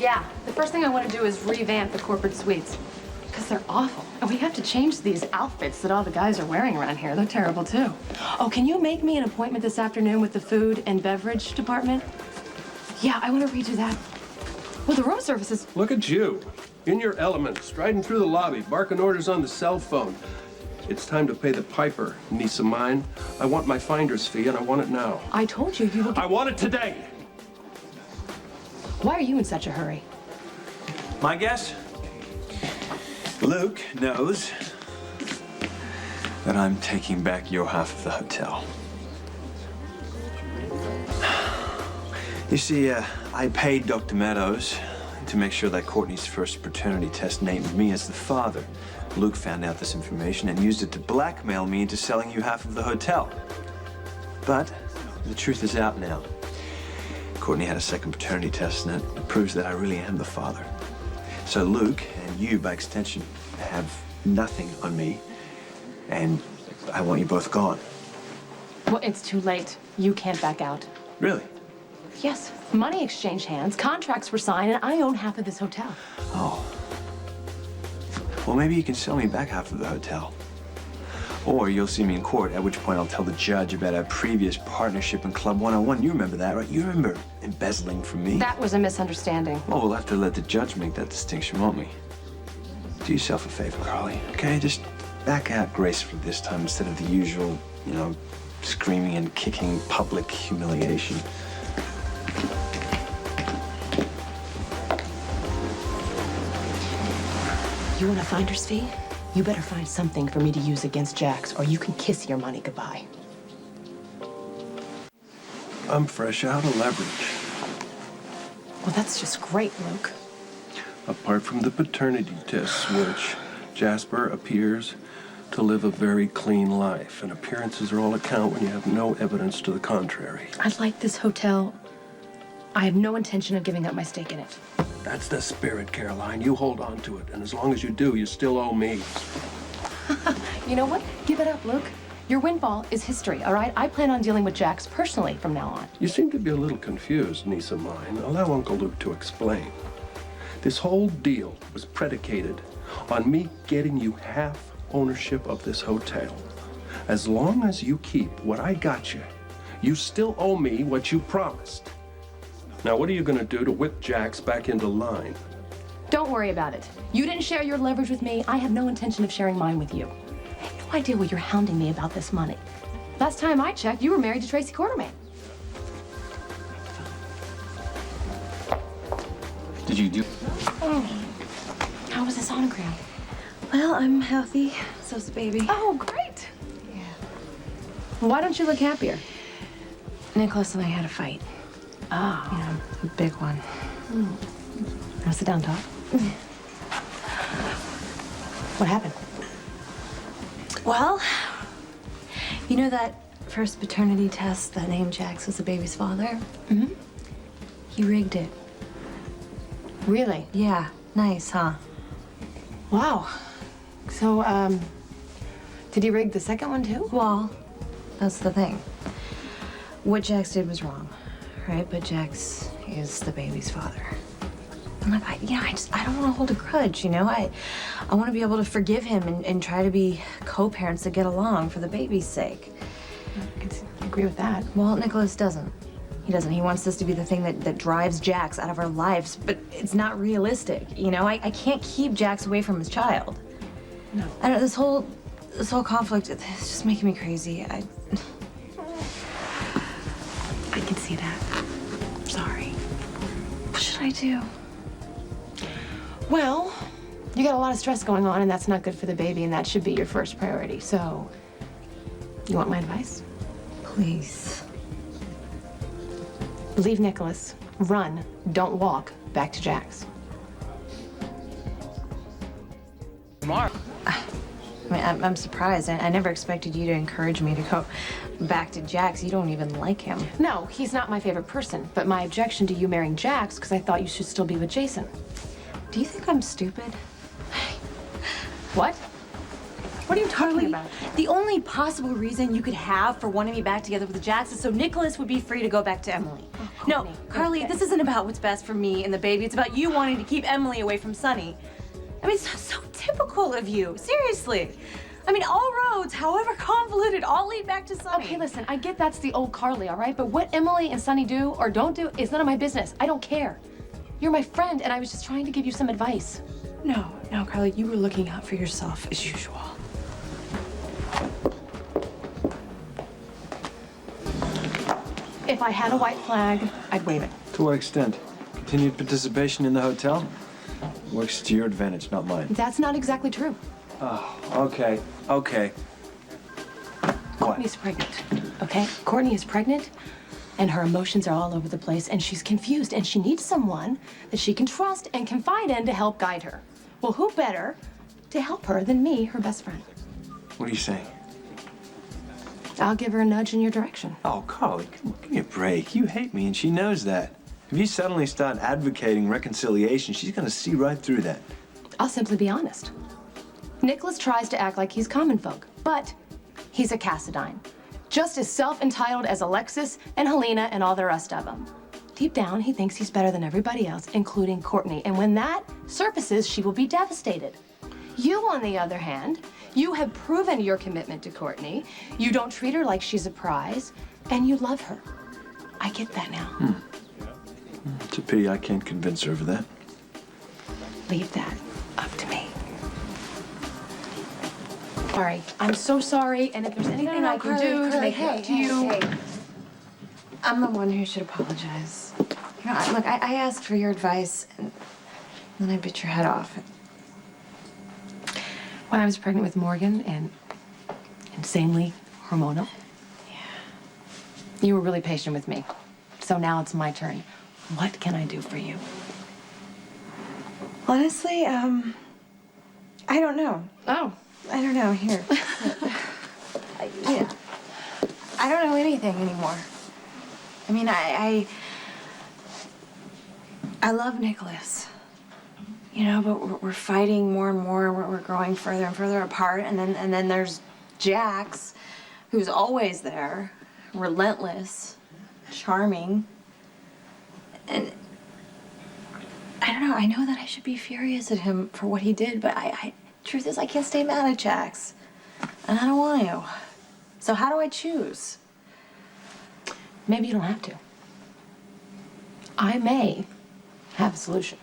Yeah, the first thing I want to do is revamp the corporate suites. Because they're awful. And we have to change these outfits that all the guys are wearing around here. They're terrible, too. Oh, can you make me an appointment this afternoon with the food and beverage department? Yeah, I want to redo that. Well, the room service is... Look at you. In your element, striding through the lobby, barking orders on the cell phone. It's time to pay the piper, niece of mine. I want my finder's fee, and I want it now. I told you, you will get... I want it today! Why are you in such a hurry? My guess? Luke knows that I'm taking back your half of the hotel. You see, I paid Dr. Meadows to make sure that Courtney's first paternity test named me as the father. Luke found out this information and used it to blackmail me into selling you half of the hotel. But the truth is out now. Courtney had a second paternity test, and it proves that I really am the father. So Luke, and you by extension, have nothing on me, and I want you both gone. Well, it's too late. You can't back out. Really? Yes. Money exchanged hands, contracts were signed, and I own half of this hotel. Oh. Well, maybe you can sell me back half of the hotel. Or you'll see me in court, at which point I'll tell the judge about our previous partnership in Club 101. You remember that, right? You remember embezzling from me? That was a misunderstanding. Well, we'll have to let the judge make that distinction, won't we? Do yourself a favor, Carly, okay? Just back out gracefully this time instead of the usual, you know, screaming and kicking public humiliation. You want a finder's fee? You better find something for me to use against Jax, or you can kiss your money goodbye. I'm fresh out of leverage. Well, that's just great, Luke. Apart from the paternity tests, which Jasper appears to live a very clean life, and appearances are all account when you have no evidence to the contrary. I like this hotel. I have no intention of giving up my stake in it. That's the spirit, Caroline. You hold on to it, and as long as you do, you still owe me. You know what? Give it up, Luke. Your windfall is history, all right? I plan on dealing with Jax personally from now on. You seem to be a little confused, niece of mine. Allow Uncle Luke to explain. This whole deal was predicated on me getting you half ownership of this hotel. As long as you keep what I got you, you still owe me what you promised. Now, what are you going to do to whip Jax back into line? Don't worry about it. You didn't share your leverage with me. I have no intention of sharing mine with you. I have no idea why you're hounding me about this money. Last time I checked, you were married to Tracy Quartermain. Did you do? Oh. How was the sonogram? Well, I'm healthy. So's the baby. Oh, great. Yeah. Why don't you look happier? Nicholas and I had a fight. Oh. You know, a big one. Now sit down, talk. What happened? Well, you know that first paternity test that named Jax as the baby's father? Mm-hmm. He rigged it. Really? Yeah. Nice, huh? Wow. So, did he rig the second one, too? Well, that's the thing. What Jax did was wrong, right? But Jax is the baby's father. And like, I don't want to hold a grudge, you know? I want to be able to forgive him and try to be co-parents to get along for the baby's sake. I can agree with that. Well, Nicholas doesn't. He doesn't. He wants this to be the thing that drives Jax out of our lives, but it's not realistic, you know? I can't keep Jax away from his child. No. I don't, this whole conflict, it's just making me crazy. I can see that. I'm sorry. What should I do? Well, you got a lot of stress going on, and that's not good for the baby, and that should be your first priority. So, you want my advice? Please. Leave Nicholas. Run. Don't walk back to Jax. Mark. I mean, I'm surprised. I never expected you to encourage me to go back to Jax. You don't even like him. No, he's not my favorite person, but my objection to you marrying Jax because I thought you should still be with Jason. Do you think I'm stupid? What? What are you talking Carly, about? the only possible reason you could have for wanting me back together with Jax is so Nicholas would be free to go back to Emily. Oh, No, Courtney, Carly, okay. this isn't about what's best for me and the baby. It's about you wanting to keep Emily away from Sonny. I mean, it's so typical of you. Seriously. I mean, all roads, however convoluted, all lead back to Sonny. Okay, listen, I get that's the old Carly, all right? But what Emily and Sonny do or don't do is none of my business. I don't care. You're my friend, and I was just trying to give you some advice. No, Carly, you were looking out for yourself as usual. If I had a white flag, I'd wave it. To what extent? Continued participation in the hotel? Works to your advantage, not mine. That's not exactly true. Oh, okay. Courtney's pregnant, okay? Courtney is pregnant, and her emotions are all over the place, and she's confused, and she needs someone that she can trust and confide in to help guide her. Well, who better to help her than me, her best friend? What are you saying? I'll give her a nudge in your direction. Oh, Carly, come on, give me a break. You hate me, and she knows that. If you suddenly start advocating reconciliation, she's gonna see right through that. I'll simply be honest. Nicholas tries to act like he's common folk, but he's a Cassadine. Just as self-entitled as Alexis and Helena and all the rest of them. Deep down, he thinks he's better than everybody else, including Courtney. And when that surfaces, she will be devastated. You, on the other hand, you have proven your commitment to Courtney. You don't treat her like she's a prize, and you love her. I get that now. It's a pity I can't convince her of that. Leave that up to me. Sorry, I'm so sorry, and if there's anything I can do to make it up to you... Hey. I'm the one who should apologize. You know, look, I asked for your advice, and then I bit your head off. When I was pregnant with Morgan and insanely hormonal, you were really patient with me. So now it's my turn. What can I do for you? Honestly, I don't know. Oh. I don't know. Here. Yeah. I don't know anything anymore. I mean, I love Nicholas. You know, but we're fighting more and more. We're growing further and further apart. And then there's Jax, who's always there, relentless, charming. And I don't know. I know that I should be furious at him for what he did, but truth is, I can't stay mad at Jax, and I don't want to. So how do I choose? Maybe you don't have to. I may have a solution.